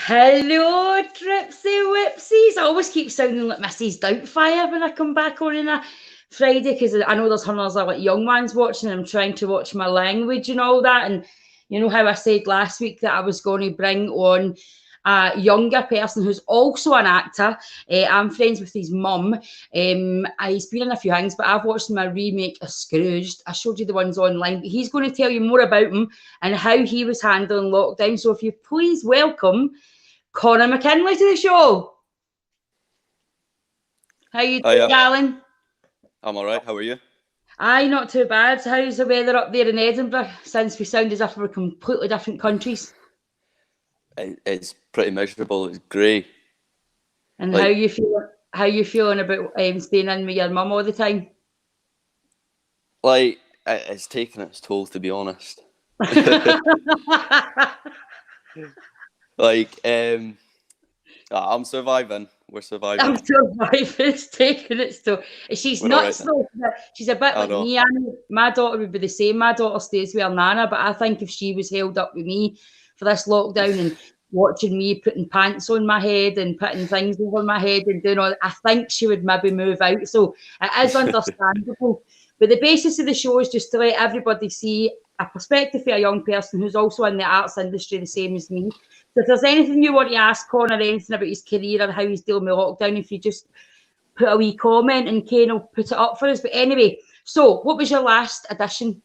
Hello, Tripsy Whipsies. I always keep sounding like Mrs. Doubtfire when I come back on a Friday because I know there's hundreds of like young ones watching and I'm trying to watch my language and all that. And you know how I said last week that I was going to bring on a younger person who's also an actor. I'm friends with his mum. He's been in a few things, but I've watched my remake of Scrooged. I showed you the ones online, but he's going to tell you more about him and how he was handling lockdown. So if you please welcome Connor McKinley to the show. How you doing, Hiya, Alan? I'm alright, how are you? Aye, not too bad. How's the weather up there in Edinburgh since we sound as if we're completely different countries? It's pretty miserable, it's grey. And how Like, you feel? How you feeling about staying in with your mum all the time? it's taken its toll, to be honest. Like, I'm surviving, we're I'm surviving, surviving. It's taking its toll. She's we're alright nuts now. though. She's a bit I like know. me. My daughter would be the same. My daughter stays with her nana, but I think if she was held up with me for this lockdown and watching me putting pants on my head and putting things over my head and doing all, I think she would maybe move out. So it is understandable. But the basis of the show is just to let everybody see a perspective of a young person who's also in the arts industry the same as me. So if there's anything you want to ask Connor, anything about his career or how he's dealing with lockdown, if you just put a wee comment and Kane will put it up for us. But anyway, so what was your last edition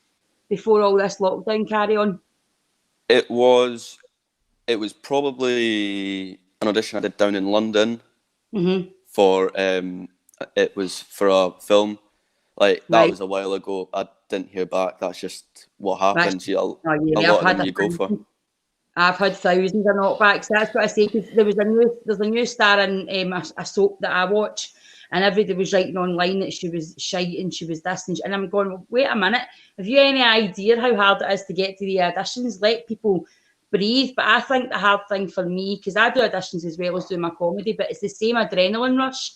before all this lockdown carry on? It was, it was probably an audition I did down in London Mm-hmm. for, it was for a film. Like, that Right, was a while ago, I didn't hear back, that's just what that's happens. oh A yeah, lot of them you go for. I've had thousands of knockbacks. That's what I say. Because there's a new star in a soap that I watch, and everybody was writing online that she was shite and she was this, and I'm going, well, wait a minute. Have you any idea how hard it is to get to the auditions? Let people breathe. But I think the hard thing for me, because I do auditions as well as do my comedy, but it's the same adrenaline rush.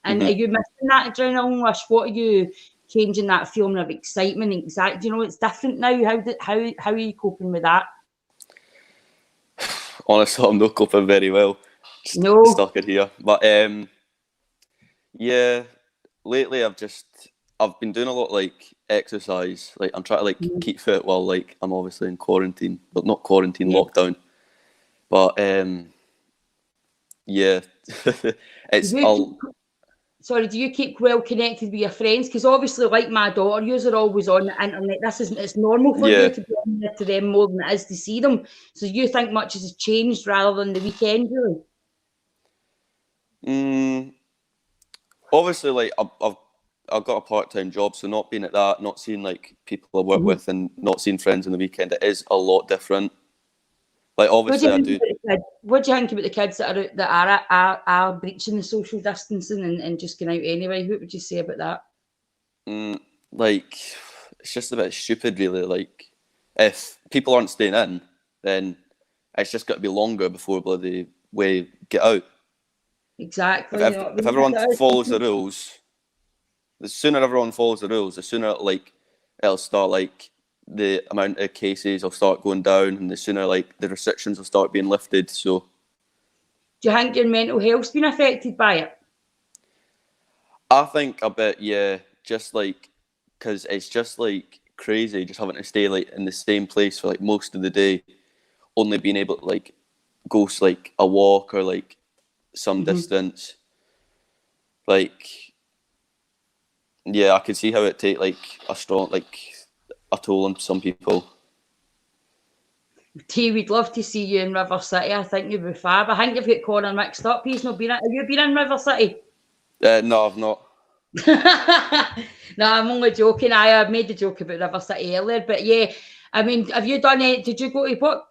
And are Hmm. you missing that adrenaline rush? What are you changing that feeling of excitement? Exactly. You know, it's different now. How are you coping with that? Honestly, I'm not coping very well, No. stuck in here. But yeah, lately I've been doing a lot like exercise. Like I'm trying to like Mm, keep fit while like I'm obviously in quarantine, but not quarantine, yeah. lockdown. But yeah, Do it's you keep, I'll sorry, do you keep well connected with your friends? Because obviously, like my daughter, you are always on the internet. This isn't it's normal for you yeah. to be on there to them more than it is to see them. So you think much has changed rather than the weekend, really? Mm, obviously, like I've got a part-time job, so not being at that, not seeing like people I work Mhm. with, and not seeing friends on the weekend, it is a lot different. Like What do obviously you I think do. about the kids? What do you think about the kids that are breaching the social distancing and just going out anyway? What would you say about that? Mm, like it's just a bit stupid, really. Like if people aren't staying in, then it's just got to be longer before bloody way get out. Exactly. You know what I If mean? everyone That follows the is- rules, the sooner everyone follows the rules, the sooner like it'll start like the amount of cases will start going down, and the sooner like the restrictions will start being lifted. So Do you think your mental health's been affected by it? I think a bit, yeah, just like because it's just like crazy just having to stay like in the same place for like most of the day, only being able to like go like a walk or like some Mhm. distance. Like, yeah, I can see how it take like a strong like a toll on some people. T, we'd love to see you in River City. I think you'd be fab. I think you've got Connor mixed up. He's not been. Have you been in River City? No, I've not. No, I'm only joking. I made the joke about River City earlier, but yeah, I mean, have you done it? Did you go to what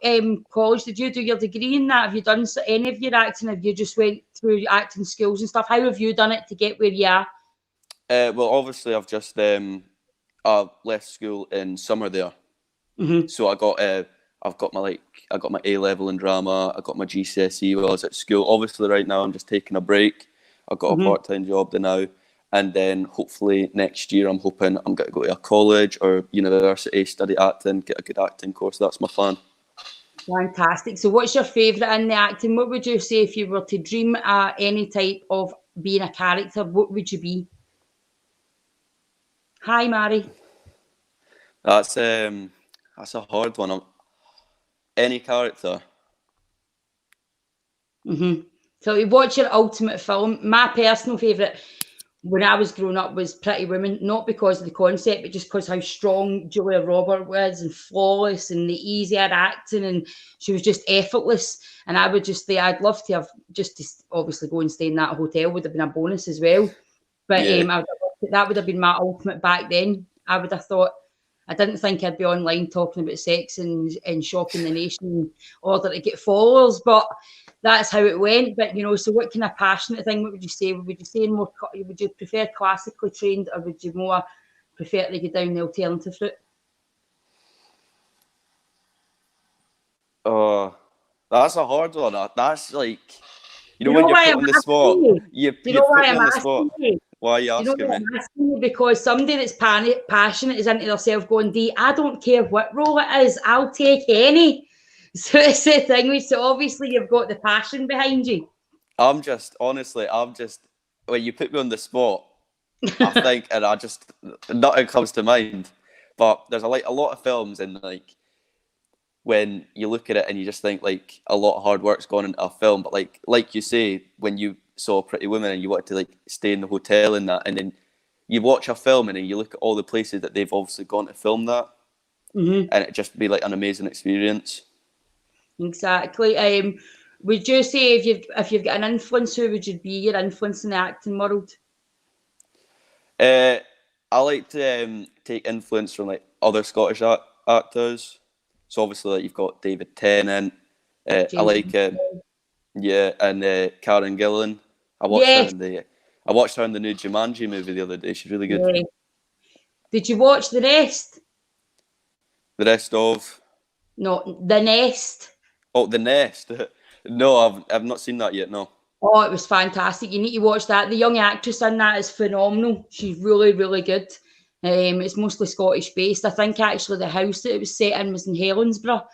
college did you do your degree in that? Have you done any of your acting? Have you just went through acting schools and stuff? How have you done it to get where you are? Well, obviously, I've just I left school in summer there, Hmm. so I've got my like I got my A level in drama. I got my GCSE while I was at school. Obviously, right now I'm just taking a break. I've got a Hmm. part time job there now, and then hopefully next year I'm hoping I'm going to go to a college or university, study acting, get a good acting course. That's my plan. Fantastic. So what's your favourite in the acting? What would you say if you were to dream any type of being a character? What would you be? Hi, Mary. That's a hard one. Any character. So what's your ultimate film? My personal favourite when I was growing up was Pretty Woman, not because of the concept, but just because how strong Julia Roberts was and flawless and the easy at acting, and she was just effortless. And I would just say I'd love to have just to obviously go and stay in that hotel would have been a bonus as well. But Yeah. that would have been my ultimate back then. I would have thought. I didn't think I'd be online talking about sex and shocking the nation in order to get followers, but that's how it went. But so what kind of passionate thing? What would you say? Would you say more? Would you prefer classically trained, or would you more prefer to go down the alternative route? Oh, that's a hard one. That's like, You when know you're why put I'm on the spot, asking you? you Do you know put why me I'm on the spot. asking you? Why are you Do you know asking why me? I'm asking you? Because somebody that's passionate is into themselves going, Dee, I don't care what role it is, I'll take any. So it's the thing. So obviously you've got the passion behind you. I'm just when you put me on the spot, I think, and nothing comes to mind. But there's a lot of films, and like when you look at it and you just think like a lot of hard work's gone into a film. But like you say, when you saw Pretty Woman and you wanted to like stay in the hotel and that, and then you watch a film and then you look at all the places that they've obviously gone to film that, and it just be like an amazing experience. Exactly. Would you say if you've got an influence, who would you be your influence in the acting world? I like to take influence from like other Scottish actors. So obviously, like, you've got David Tennant. I James. like and Karen Gillan. Yes, I watched her in the new Jumanji movie the other day. She's really good. yeah. Did you watch The Nest? The rest of No, The Nest. The Nest. No, I've not seen that yet. No. Oh, it was fantastic. You need to watch that. The young actress in that is phenomenal. She's really, really good. It's mostly Scottish based. I think actually the house that it was set in was in Helensburgh.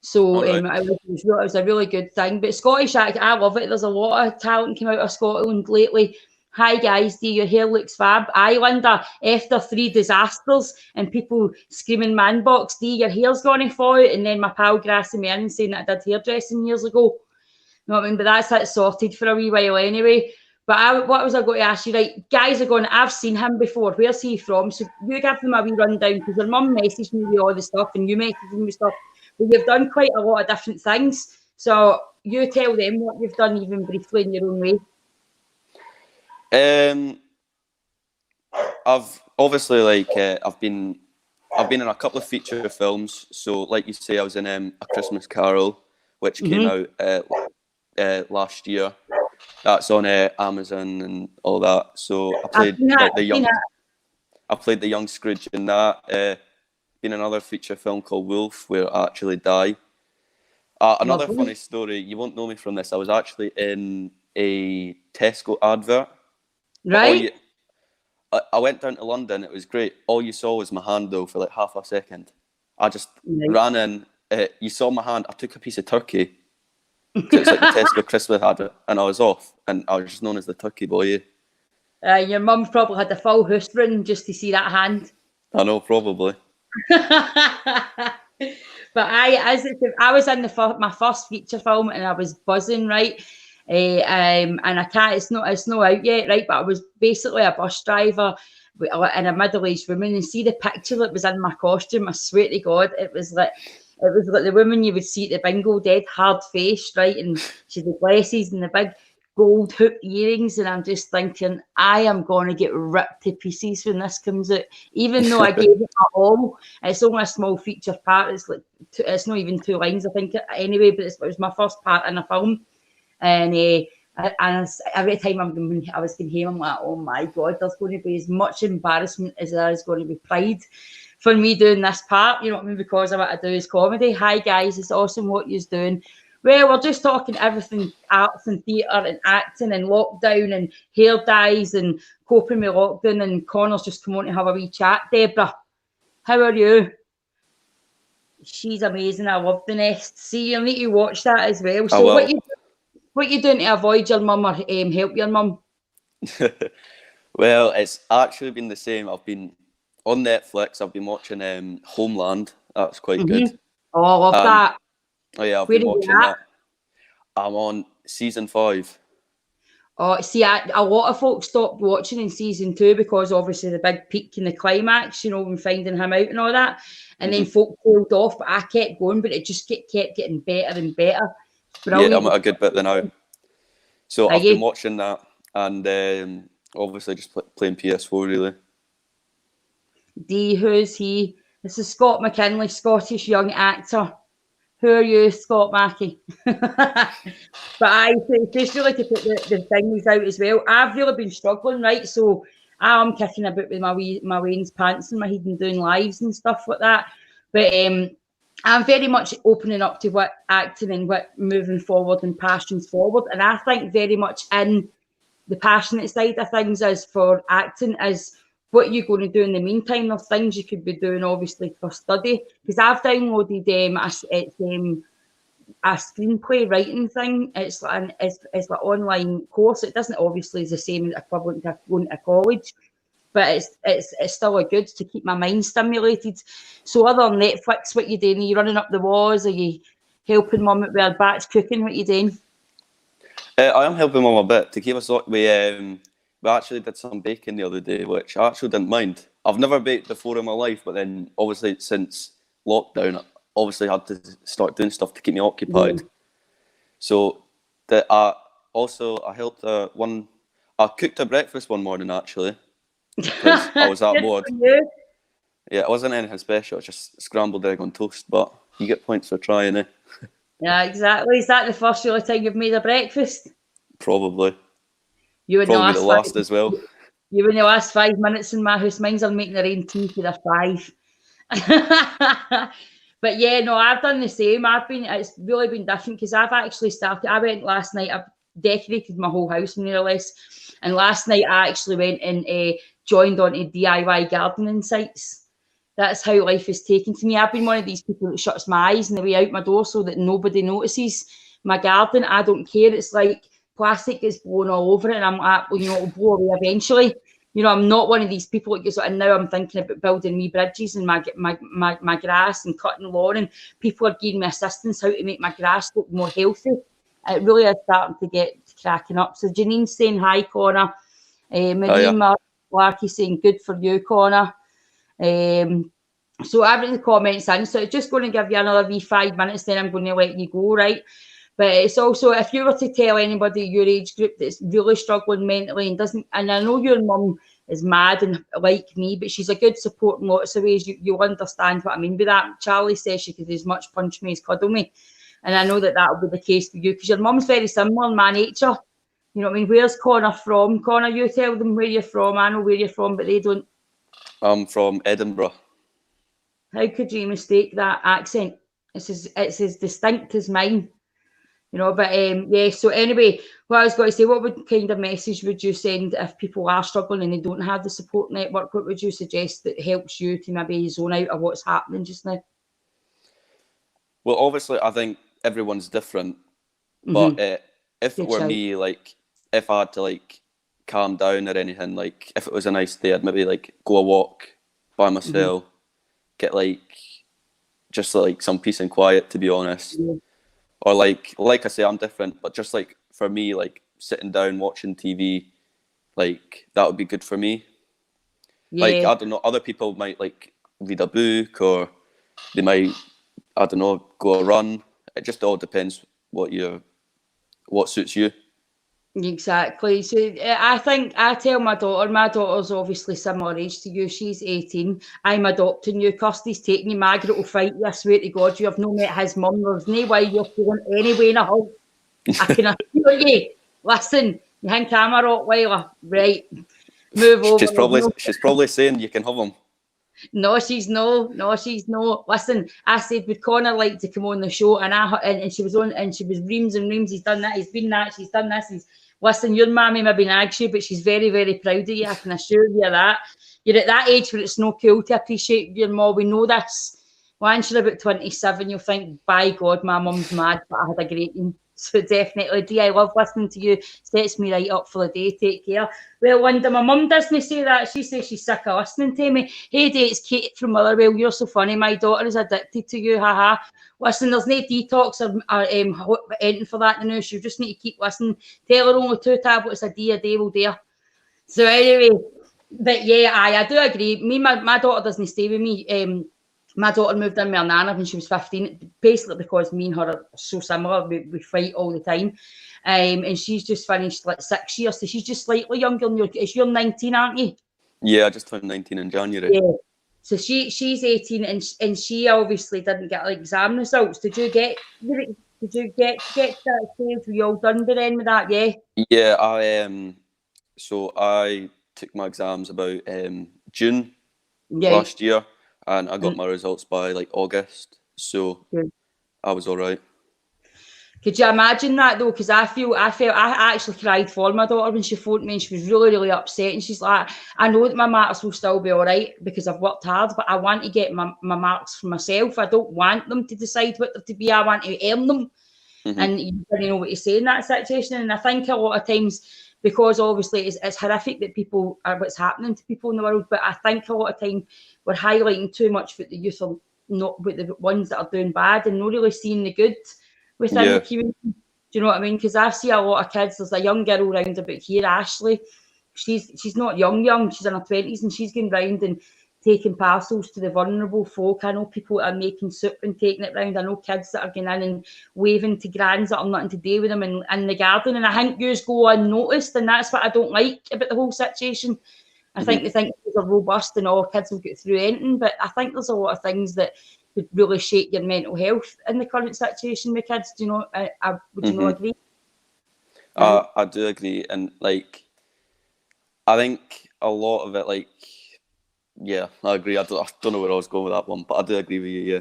So All right. it was a really good thing. But Scottish act, I love it. There's a lot of talent came out of Scotland lately. Hi guys, Dee, your hair looks fab. Islander, after 3 disasters and people screaming man box, Dee, your hair's gonna fall out. And then my pal grassing me in saying that I did hairdressing years ago. You know what I mean? But that's it sorted for a wee while anyway. But what was I going to ask you? Right, guys are going, I've seen him before. Where's he from? So you give them a wee rundown because your mum messaged me with all the stuff and you messaged me with stuff. But you've done quite a lot of different things. So you tell them what you've done, even briefly in your own way. I've obviously I've been in a couple of feature films. So like you say, I was in A Christmas Carol, which came out last year. That's on Amazon and all that. So I played I played the young Scrooge in that. Been in another feature film called Wolf, where I actually die. Another funny story. You won't know me from this. I was actually in a Tesco advert. Right. I went down to London. It was great. All you saw was my hand though for like half a second. I just ran in. You saw my hand. I took a piece of turkey. It's like the Tesco Christmas advert, and I was off, and I was just known as the Turkey Boy. Your mum probably had the full house run just to see that hand. I know, probably. But I was in my first feature film and I was buzzing, right? And I can't. It's not out yet, right? But I was basically a bus driver and a middle-aged woman, and see the picture that was in my costume. I swear to God, it was like the woman you would see at the bingo, dead hard faced, right? And she had the glasses and the big gold hoop earrings, and I'm just thinking, I am going to get ripped to pieces when this comes out. Even though I gave it my all, it's only a small feature part. It's not even 2 lines, I think, anyway. But it was my first part in a film, and every time I was going home, I'm like, oh my God, there's going to be as much embarrassment as there is going to be pride for me doing this part. You know what I mean? Because of what I do is comedy. Hi guys, it's awesome what you're doing. Well, we're just talking everything arts and theatre and acting and lockdown and hair dyes and coping with lockdown, and Connor's just come on to have a wee chat. Deborah, how are you? She's amazing. I love The Nest. See, you'll need to watch that as well. I So will. what you doing to avoid your mum or help your mum? Well, it's actually been the same. I've been on Netflix. I've been watching Homeland. That's quite good. Oh, I love And that. oh yeah, I've Where been are you watching at? that. I'm on season 5. Oh, see, a lot of folks stopped watching in season 2 because obviously the big peak in the climax, you know, when finding him out and all that. And then folk pulled off, but I kept going, but it just kept getting better and better. It's Yeah, I'm brilliant. at a good bit there now. So Are I've been you? watching that, and obviously just playing PS4 really. Who's he? This is Scott McKinley, Scottish young actor. Who are you, Scott Mackey? But it's just really to put the things out as well. I've really been struggling, right? So I'm kicking about with my Wayne's pants in my head and doing lives and stuff like that. But I'm very much opening up to what acting and what moving forward and passions forward. And I think very much in the passionate side of things is for acting is what you're going to do in the meantime. There's things you could be doing, obviously, for study. Because I've downloaded a screenplay writing thing. It's like it's like online course. It doesn't obviously is the same equivalent to going to college, but it's still a good to keep my mind stimulated. So other than Netflix, what you doing? Are you running up the walls? Are you helping mum with her batch cooking? What you doing? I am helping mum a bit to keep us. We actually did some baking the other day, which I actually didn't mind. I've never baked before in my life, but then obviously since lockdown, I obviously had to start doing stuff to keep me occupied. Yeah. So that I helped one. I cooked a breakfast one morning actually because I was that Good bored. for you. Yeah, it wasn't anything special. It's just scrambled egg on toast, but you get points for trying it. Yeah, exactly. Is that the first really time you've made a breakfast? Probably You in the the last last as well. you in the last 5 minutes in my house. Mine's on making their own tea for their 5. But yeah, no, I've done the same. It's really been different because I've actually started. I went last night. I've decorated my whole house more or less, and last night I actually went and joined onto DIY gardening sites. That's how life is taken to me. I've been one of these people that shuts my eyes on the way out my door so that nobody notices my garden. I don't care. It's like plastic gets blown all over it, and I'm like, well, you know, it'll blow away eventually. You know, I'm not one of these people that goes, and now I'm thinking about building me bridges and my grass and cutting lawn, and people are giving me assistance how to make my grass look more healthy. It really is starting to get cracking up. So Janine's saying hi, Connor. Marima Larky saying good for you, Connor. So I've written the comments in, so it's just going to give you another wee 5 minutes, then I'm going to let you go, right? But it's also, if you were to tell anybody your age group that's really struggling mentally and I know your mum is mad and like me, but she's a good support in lots of ways. You'll understand what I mean by that. Charlie says she could as much punch me as cuddle me. And I know that will be the case for you because your mum's very similar in my nature. You know what I mean? Where's Connor from? Connor, you tell them where you're from. I know where you're from, but they don't. I'm from Edinburgh. How could you mistake that accent? It's as distinct as mine. You know, but yeah, so anyway, what I was going to say, what kind of message would you send if people are struggling and they don't have the support network? What would you suggest that helps you to maybe zone out of what's happening just now? Well, obviously, I think everyone's different, but if it were me, like, if I had to, like, calm down or anything, like, if it was a nice day, I'd maybe, like, go a walk by myself, get, like, just, like, some peace and quiet, to be honest. Yeah. Or like I say, I'm different, but just like for me, like sitting down watching TV, like that would be good for me. Yeah. Like I don't know, other people might like read a book or they might, I don't know, go a run. It just all depends what suits you. Exactly. So I think I tell my daughter's obviously similar age to you. She's 18. I'm adopting you. Kirsty's taking you. Margaret will fight you. I swear to God, you have no met his mum. There's no way you're feeling any way in a hug. I can assure you. Listen, you think I'm a Rottweiler? Right. Move over. She's probably saying you can have him. No, she's no. Listen, I said, would Connor like to come on the show? And she was on, and she was reams and reams. He's done that. He's been that. She's done this. Listen, your mammy maybe nags you, but she's very, very proud of you. I can assure you that. You're at that age where it's no cool to appreciate your mom. We know this. once you're about 27, you'll think, by God, my mum's mad, but I had a great one. So definitely, Dee, I love listening to you. Sets me right up for the day. Take care. Well, Linda, my mum doesn't say that. She says she's sick of listening to me. Hey, Dee, it's Kate from Motherwell. You're so funny. My daughter is addicted to you. Haha. Listen, there's no detox or anything for that now. She'll just need to keep listening. Tell her only 2 tablets a day will do. So anyway, but yeah, I do agree. Me, my daughter doesn't stay with me. My daughter moved in with her nana when she was 15, basically because me and her are so similar. We fight all the time. And she's just finished like 6 years, so she's just slightly younger than you. You're 19, aren't you? Yeah, I just turned 19 in January. Yeah. So she's 18, and she obviously didn't get like exam results. Did you get to that stage? Were you all done by then with that? Yeah. Yeah, so I took my exams about June last year, and I got my results by like August, so I was all right. Could you imagine that though? Because I actually cried for my daughter when she phoned me, and she was really, really upset. And she's like, I know that my marks will still be all right because I've worked hard, but I want to get my marks for myself. I don't want them to decide what they're to be. I want to earn them. Mm-hmm. And you don't know what to say in that situation. And I think a lot of times, because obviously it's horrific that people are what's happening to people in the world, but I think a lot of time we're highlighting too much what the youth are not, with the ones that are doing bad, and not really seeing the good within the community. Do you know what I mean? Because I see a lot of kids. There's a young girl round about here, Ashley. She's not young. She's in her 20s, and she's going round and taking parcels to the vulnerable folk. I know people that are making soup and taking it round. I know kids that are going in and waving to grands that are nothing to do with them in the garden. And I think you go unnoticed, and that's what I don't like about the whole situation. I think they think kids are robust and all kids will get through anything, but I think there's a lot of things that could really shake your mental health in the current situation with kids. Do you know? Would you not agree? I do agree, and like I think a lot of it, like. Yeah, I agree. I don't know where I was going with that one, but I do agree with you, yeah.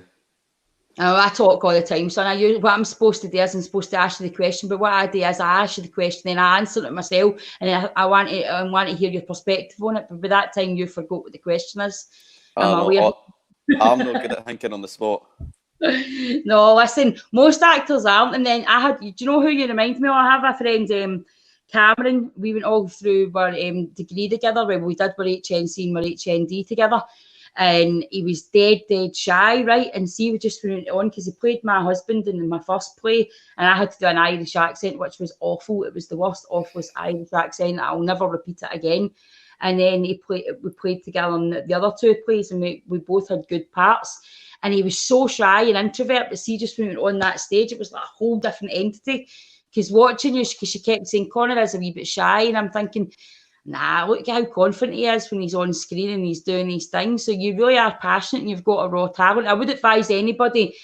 Oh, I talk all the time, son. What I'm supposed to do is I'm supposed to ask you the question, but what I do is I ask you the question, then I answer it myself, and I want to hear your perspective on it. But by that time, you forgot what the question is. I'm not good at thinking on the spot. No, listen, most actors aren't. And then do you know who you remind me of? I have a friend, Cameron. We went all through our degree together when we did our HNC and our HND together, and he was dead shy, right? And see, we just went on because he played my husband in my first play, and I had to do an Irish accent, which was awful. It was the worst, awfulest Irish accent. I'll never repeat it again. And then we played together in the other 2 plays, and we both had good parts. And he was so shy and introvert, but see, just when we went on that stage, it was like a whole different entity. Because watching you, because she kept saying Connor is a wee bit shy, and I'm thinking, nah, look at how confident he is when he's on screen and he's doing these things. So you really are passionate and you've got a raw talent. I would advise anybody,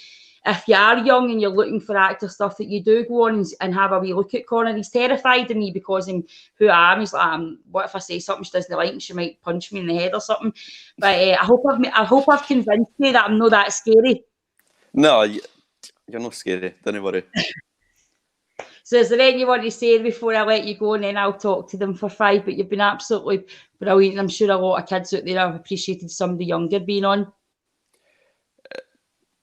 if you are young and you're looking for actor stuff, that you do go on and have a wee look at Connor. He's terrified of me because of who I am. He's like, what if I say something she doesn't like and she might punch me in the head or something? But I hope I've convinced you that I'm not that scary. No, you're not scary. Don't worry. So is there anything you want to say before I let you go, and then I'll talk to them for 5? But you've been absolutely brilliant. I'm sure a lot of kids out there have appreciated somebody younger being on.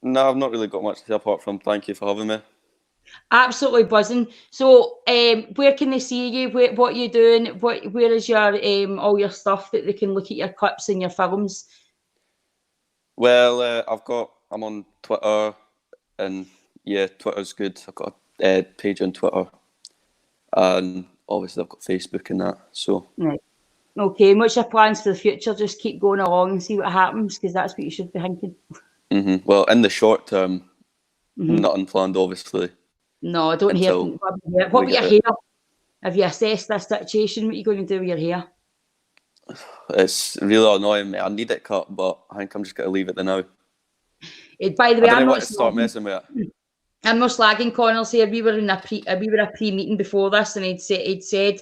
No, I've not really got much to say apart from thank you for having me. Absolutely buzzing. So where can they see you? What are you doing? Where is your all your stuff that they can look at your clips and your films? Well, I'm on Twitter, and yeah, Twitter's good. I've got a page on Twitter, and obviously I've got Facebook and that. So right. Okay, and what's your plans for the future? Just keep going along and see what happens, because that's what you should be thinking. Well, in the short term, nothing planned, obviously. No, I don't hear. What about your hair? Have you assessed this situation? What are you going to do with your hair? It's really annoying me. I need it cut, but I think I'm just going to leave it there now. By the way, I'm not start messing with it. I'm not slagging Connell's here. We were a pre-meeting before this, and he'd said,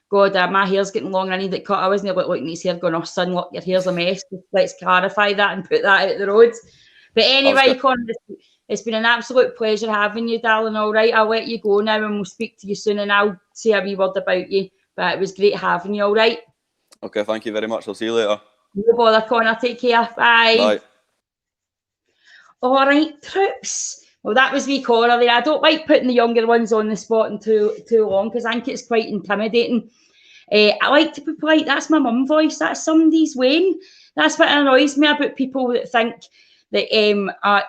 God, my hair's getting long and I need it cut. I wasn't looking at his hair going, oh, son, look, your hair's a mess. Let's clarify that and put that out the road. But anyway, Connell, it's been an absolute pleasure having you, darling. All right, I'll let you go now and we'll speak to you soon, and I'll say a wee word about you. But it was great having you, all right? Okay, thank you very much. I'll see you later. No bother, Connor. Take care. Bye. Bye. All right, troops. Well, that was me Connor there. I don't like putting the younger ones on the spot and too long because I think it's quite intimidating. I like to be polite. That's my mum voice. That's somebody's Wayne. That's what annoys me about people that think that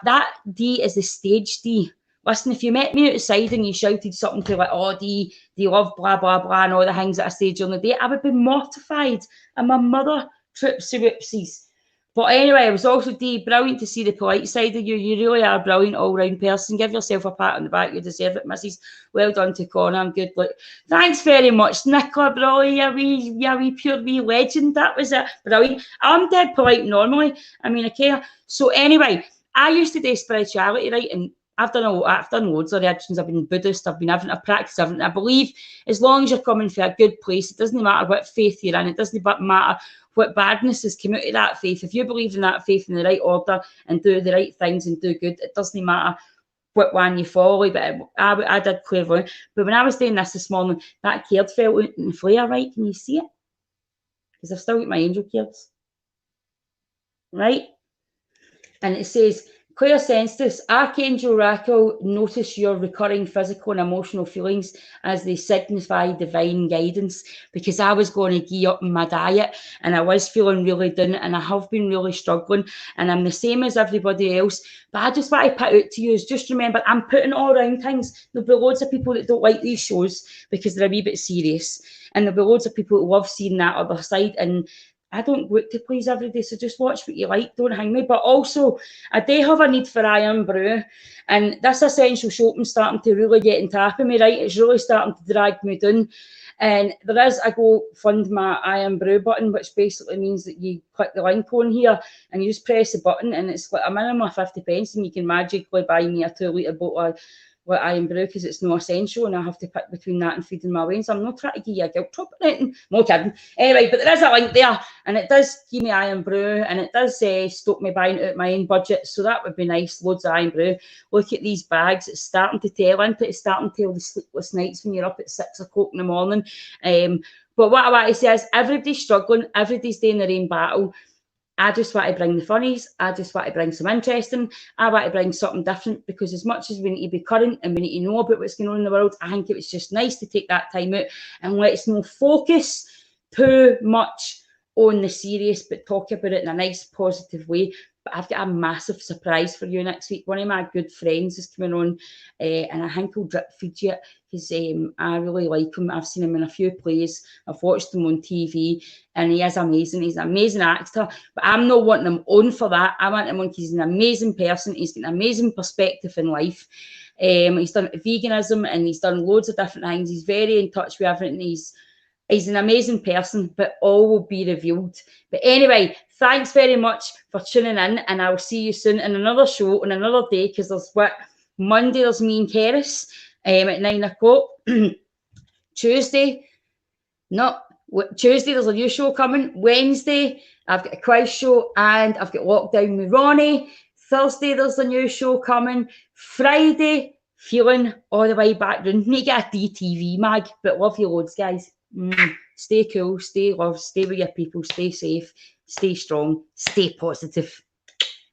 that D is the stage D. Listen, if you met me outside and you shouted something to like, oh, D, do you love blah, blah, blah, and all the things that I say during the day, I would be mortified. And my mother, tripsy whoopsies. But anyway, it was also D, brilliant to see the polite side of you. You really are a brilliant all-round person. Give yourself a pat on the back. You deserve it, Mrs. Well done to Connor. I'm good. Look, thanks very much, Nicola Brawley. You're wee pure wee legend. That was it. Brilliant. I'm dead polite normally. I mean, I care. So anyway, I used to do spirituality, right? And I've done loads of religions. I've been Buddhist. I've been having a practice. I believe as long as you're coming from a good place, it doesn't matter what faith you're in. It doesn't matter what badness has come out of that faith. If you believe in that faith in the right order and do the right things and do good, it doesn't matter what one you follow. But I did clever. But when I was doing this morning, that card fell out in the flare, right? Can you see it? Because I've still got my angel cards. Right? And it says, Claire sensed this. Archangel Raphael, notice your recurring physical and emotional feelings as they signify divine guidance, because I was going to gear up in my diet and I was feeling really down and I have been really struggling and I'm the same as everybody else. But I just want to put out to you is just remember, I'm putting all around things. There'll be loads of people that don't like these shows because they're a wee bit serious. And there'll be loads of people who love seeing that other side. And I don't look to please everybody, so just watch what you like, don't hang me. But also, I do have a need for Iron Brew, and this essential soap's starting to really get on top of me, right? It's really starting to drag me down. And there is a go fund my Iron Brew button, which basically means that you click the link on here and you just press the button, and it's like a minimum of 50 pence, and you can magically buy me a 2-litre bottle of Iron Brew because it's no essential and I have to pick between that and feeding my veins. I'm not trying to give you a guilt trip or anything. No kidding. Anyway, but there is a link there and it does give me Iron Brew and it does stop me buying out my own budget. So that would be nice. Loads of Iron Brew. Look at these bags. It's starting to tell into it. It's starting to tell the sleepless nights when you're up at 6 o'clock in the morning. But what I want to say is everybody's struggling. Everybody's doing their own battle. I just want to bring the funnies. I just want to bring some interesting. I want to bring something different because as much as we need to be current and we need to know about what's going on in the world, I think it was just nice to take that time out and let's not focus too much on the serious, but talk about it in a nice, positive way. But I've got a massive surprise for you next week. One of my good friends is coming on, and I think he'll drip feed you because I really like him. I've seen him in a few plays. I've watched him on TV, and he is amazing. He's an amazing actor, but I'm not wanting him on for that. I want him on because he's an amazing person. He's got an amazing perspective in life. He's done veganism, and he's done loads of different things. He's very in touch with everything. He's an amazing person, but all will be revealed. But anyway, thanks very much for tuning in, and I'll see you soon in another show on another day, because Monday there's me and Keris at 9 o'clock. Tuesday there's a new show coming. Wednesday, I've got a quiz show, and I've got Lockdown with Ronnie. Thursday, there's a new show coming. Friday, feeling all the way back round. Need to get a DTV mag, but love you loads, guys. Stay cool, stay loved, stay with your people, stay safe, stay strong, stay positive.